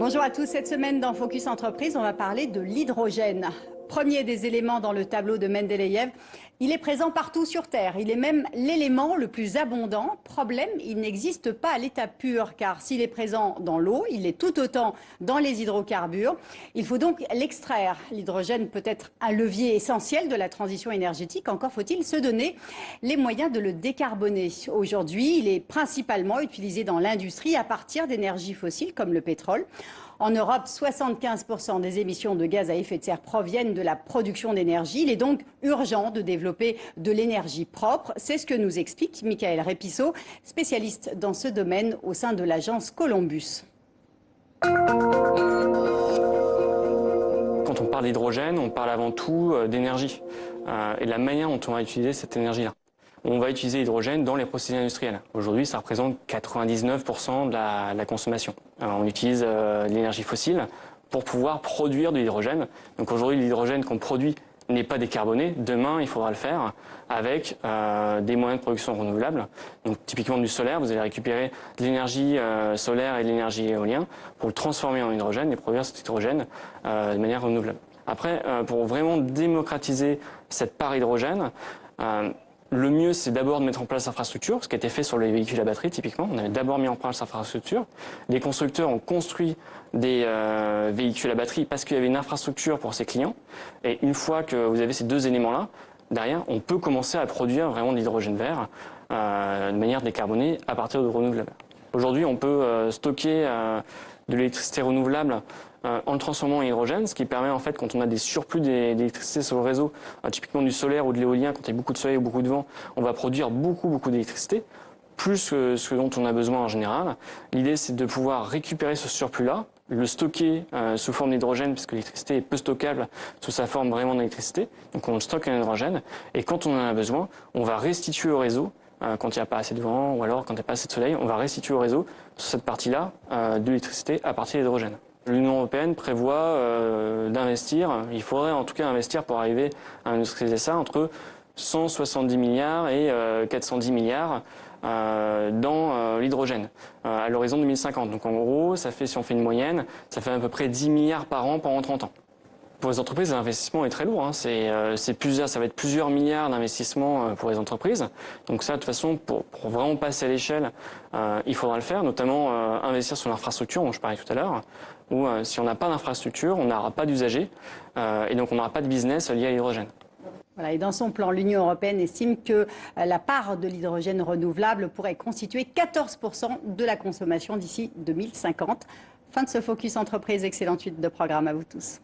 Bonjour à tous. Cette semaine dans Focus Entreprise, on va parler de l'hydrogène. Premier des éléments dans le tableau de Mendeleïev, il est présent partout sur Terre. Il est même l'élément le plus abondant. Problème, il n'existe pas à l'état pur, car s'il est présent dans l'eau, il est tout autant dans les hydrocarbures. Il faut donc l'extraire. L'hydrogène peut être un levier essentiel de la transition énergétique. Encore faut-il se donner les moyens de le décarboner. Aujourd'hui, il est principalement utilisé dans l'industrie à partir d'énergies fossiles comme le pétrole. En Europe, 75% des émissions de gaz à effet de serre proviennent de la production d'énergie. Il est donc urgent de développer de l'énergie propre. C'est ce que nous explique Michael Répisseau, spécialiste dans ce domaine au sein de l'agence Columbus. Quand on parle d'hydrogène, on parle avant tout d'énergie et de la manière dont on va utiliser cette énergie-là. On va utiliser l'hydrogène dans les procédés industriels. Aujourd'hui, ça représente 99% de la consommation. On utilise de l'énergie fossile pour pouvoir produire de l'hydrogène. Donc aujourd'hui, l'hydrogène qu'on produit n'est pas décarboné. Demain, il faudra le faire avec des moyens de production renouvelables. Donc typiquement du solaire, vous allez récupérer de l'énergie solaire et de l'énergie éolienne pour le transformer en hydrogène et produire cet hydrogène de manière renouvelable. Après, pour vraiment démocratiser cette part hydrogène, le mieux, c'est d'abord de mettre en place l'infrastructure, ce qui a été fait sur les véhicules à batterie, typiquement. On avait d'abord mis en place l'infrastructure. Les constructeurs ont construit des véhicules à batterie parce qu'il y avait une infrastructure pour ses clients. Et une fois que vous avez ces deux éléments-là, derrière, on peut commencer à produire vraiment de l'hydrogène vert de manière décarbonée à partir de renouvelables. Aujourd'hui, on peut stocker de l'électricité renouvelable en le transformant en hydrogène, ce qui permet en fait, quand on a des surplus d'électricité sur le réseau, typiquement du solaire ou de l'éolien, quand il y a beaucoup de soleil ou beaucoup de vent, on va produire beaucoup d'électricité, plus que ce dont on a besoin en général. L'idée, c'est de pouvoir récupérer ce surplus-là, le stocker sous forme d'hydrogène, puisque l'électricité est peu stockable sous sa forme vraiment d'électricité, donc on le stocke en hydrogène, et quand on en a besoin, on va restituer au réseau, quand il n'y a pas assez de vent ou alors quand il n'y a pas assez de soleil, on va restituer au réseau sur cette partie-là de l'électricité à partir d'hydrogène. L'Union européenne prévoit d'investir, il faudrait en tout cas investir pour arriver à industrialiser ça, entre 170 milliards et 410 milliards dans l'hydrogène à l'horizon 2050. Donc en gros, ça fait, si on fait une moyenne, ça fait à peu près 10 milliards par an pendant 30 ans. Pour les entreprises, l'investissement est très lourd. Hein. Ça va être plusieurs milliards d'investissements pour les entreprises. Donc ça, de toute façon, pour vraiment passer à l'échelle, il faudra le faire, notamment investir sur l'infrastructure dont je parlais tout à l'heure, où si on n'a pas d'infrastructure, on n'aura pas d'usagers, et donc on n'aura pas de business lié à l'hydrogène. Voilà, et dans son plan, l'Union européenne estime que la part de l'hydrogène renouvelable pourrait constituer 14% de la consommation d'ici 2050. Fin de ce Focus Entreprise. Excellente suite de programme à vous tous.